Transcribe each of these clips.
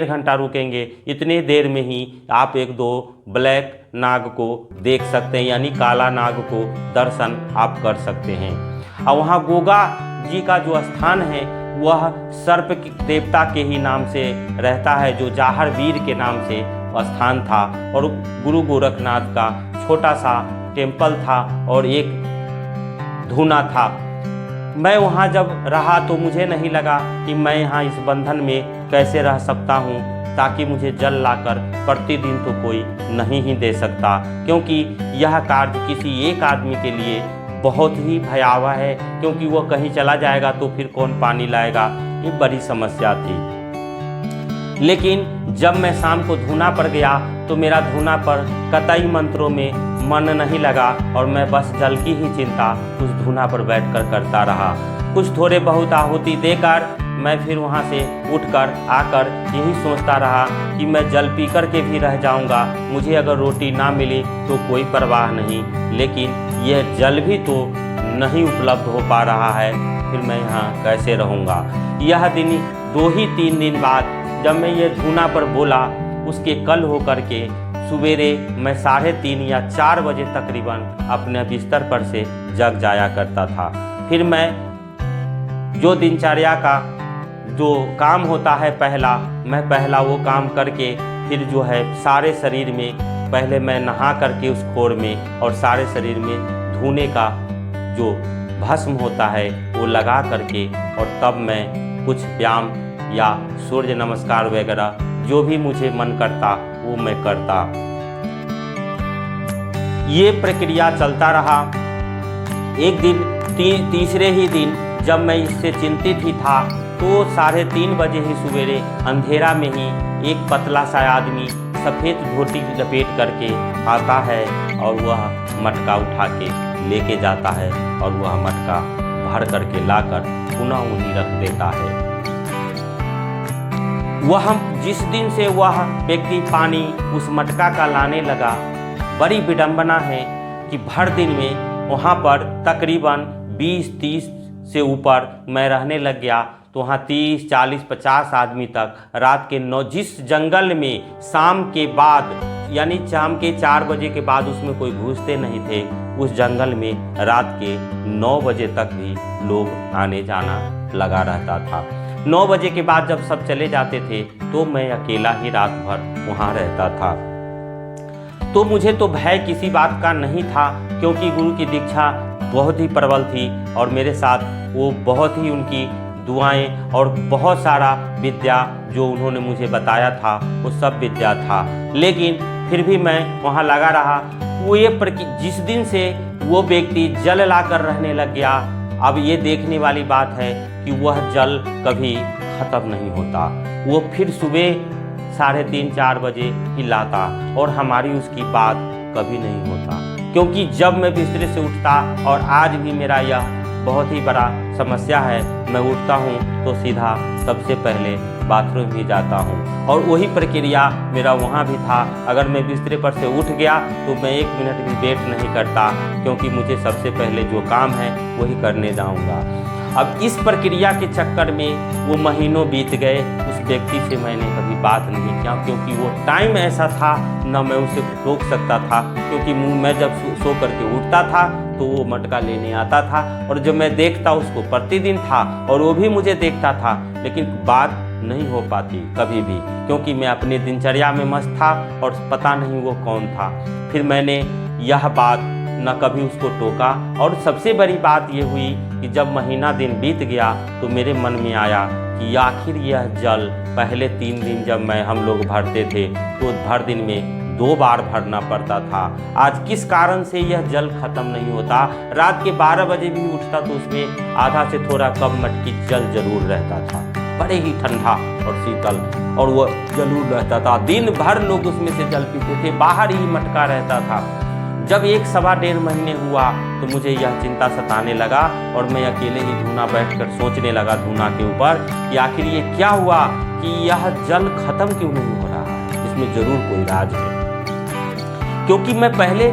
घंटा रुकेंगे, इतने देर में ही आप एक दो ब्लैक नाग को देख सकते हैं, यानी काला नाग को दर्शन आप कर सकते हैं। और वहाँ गोगा जी का जो स्थान है वह सर्प देवता के ही नाम से रहता है, जो जाहर वीर के नाम से स्थान था। और गुरु गोरखनाथ का छोटा सा टेम्पल था और एक धूना था। मैं वहाँ जब रहा तो मुझे नहीं लगा कि मैं यहाँ इस बंधन में कैसे रह सकता हूँ, ताकि मुझे जल लाकर प्रतिदिन तो कोई नहीं ही दे सकता, क्योंकि यह कार्य किसी एक आदमी के लिए बहुत ही भयावह है, क्योंकि वह कहीं चला जाएगा तो फिर कौन पानी लाएगा, ये बड़ी समस्या थी। लेकिन जब मैं शाम को धूना पर गया तो मेरा धूना पर कतई मंत्रों में मन नहीं लगा और मैं बस जल की ही चिंता उस धूना पर बैठकर करता रहा। कुछ थोड़े बहुत आहुति देकर मैं फिर वहाँ से उठकर आकर यही सोचता रहा कि मैं जल पी कर के भी रह जाऊँगा, मुझे अगर रोटी ना मिली तो कोई परवाह नहीं, लेकिन यह जल भी तो नहीं उपलब्ध हो पा रहा है, फिर मैं यहाँ कैसे रहूँगा। यह दिन 2-3 दिन बाद जब मैं ये धूना पर बोला, उसके कल हो कर के सवेरे मैं 3:30 या 4 बजे तकरीबन अपने बिस्तर पर से जग जाया करता था। फिर मैं जो दिनचर्या का जो काम होता है मैं पहला वो काम करके फिर जो है सारे शरीर में पहले मैं नहा करके उस खोर में और सारे शरीर में धूने का जो भस्म होता है वो लगा करके, और तब मैं कुछ व्यायाम या सूर्य नमस्कार वगैरह जो भी मुझे मन करता वो मैं करता। ये प्रक्रिया चलता रहा। एक दिन तीसरे ही दिन जब मैं इससे चिंतित ही था तो 3:30 बजे ही सवेरे अंधेरा में ही एक पतला सा आदमी सफ़ेद धोती लपेट करके आता है और वह मटका उठा के लेके जाता है और वह मटका भर करके लाकर पुनः वहीं रख देता है। वह जिस दिन से वह व्यक्ति पानी उस मटका का लाने लगा, बड़ी विडंबना है कि भर दिन में वहाँ पर तकरीबन 20-30 से ऊपर मैं रहने लग गया, तो वहाँ 30, 40, 50 आदमी तक रात के 9, जिस जंगल में शाम के बाद यानी शाम के 4 बजे के बाद उसमें कोई घुसते नहीं थे, उस जंगल में रात के 9 बजे तक भी लोग आने जाना लगा रहता था। 9 बजे के बाद जब सब चले जाते थे तो मैं अकेला ही रात भर वहाँ रहता था। तो मुझे तो भय किसी बात का नहीं था, क्योंकि गुरु की दीक्षा बहुत ही प्रबल थी और मेरे साथ वो बहुत ही उनकी दुआएं और बहुत सारा विद्या जो उन्होंने मुझे बताया था वो सब विद्या था। लेकिन फिर भी मैं वहाँ लगा रहा। वो जिस दिन से वो व्यक्ति जल लाकर रहने लग गया, अब ये देखने वाली बात है कि वह जल कभी ख़त्म नहीं होता। वो फिर सुबह 3:30-4 बजे ही लाता और हमारी उसकी बात कभी नहीं होता, क्योंकि जब मैं बिस्तर से उठता, और आज भी मेरा यह बहुत ही बड़ा समस्या है, मैं उठता हूँ तो सीधा सबसे पहले बाथरूम ही जाता हूँ, और वही प्रक्रिया मेरा वहाँ भी था। अगर मैं बिस्तर पर से उठ गया तो मैं 1 मिनट भी वेट नहीं करता, क्योंकि मुझे सबसे पहले जो काम है वही करने जाऊँगा। अब इस प्रक्रिया के चक्कर में वो महीनों बीत गए, उस व्यक्ति से मैंने कभी बात नहीं किया, क्योंकि वो टाइम ऐसा था न मैं उसे रोक सकता था, क्योंकि मैं जब सो करके उठता था तो वो मटका लेने आता था, और जब मैं देखता उसको प्रतिदिन था और वो भी मुझे देखता था, लेकिन बात नहीं हो पाती कभी भी, क्योंकि मैं अपने दिनचर्या में मस्त था और पता नहीं वो कौन था। फिर मैंने यह बात न कभी उसको टोका, और सबसे बड़ी बात ये हुई कि जब महीना दिन बीत गया तो मेरे मन में आया कि आखिर यह जल पहले 3 दिन जब हम लोग भरते थे तो भर दिन में 2 बार भरना पड़ता था, आज किस कारण से यह जल खत्म नहीं होता। रात के 12 बजे भी उठता तो उसमें आधा से थोड़ा कम मटकी जल जरूर रहता था, बड़े ही ठंडा और शीतल, और वह जरूर रहता था। दिन भर लोग उसमें से जल पीते थे, बाहर ही मटका रहता था। जब 1-1.5 महीने हुआ तो मुझे यह चिंता सताने लगा, और मैं अकेले ही धूना बैठकर सोचने लगा धूना के ऊपर कि आखिर ये क्या हुआ कि यह जल खत्म क्यों नहीं हो रहा है, इसमें जरूर कोई राज है। क्योंकि मैं पहले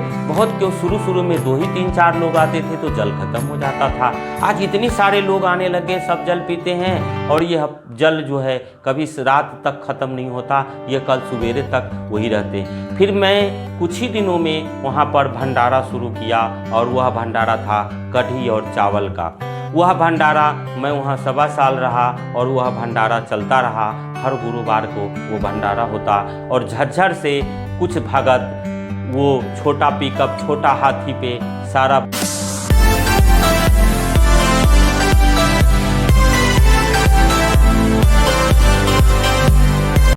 क्यों शुरू में 2 ही 3 4 लोग आते थे तो जल खत्म हो जाता था। आज इतने सारे लोग आने लगे, सब जल पीते हैं और ये जल जो है कभी रात तक ख़त्म नहीं होता, ये कल सवेरे तक वही रहते। फिर मैं कुछ ही दिनों में वहाँ पर भंडारा शुरू किया और वह भंडारा था कढ़ी और चावल का। वह भंडारा मैं वहाँ 1.25 साल रहा और वह भंडारा चलता रहा। हर गुरुवार को वो भंडारा होता और झज्जर से कुछ भगत वो छोटा पिकअप, छोटा हाथी पे सारा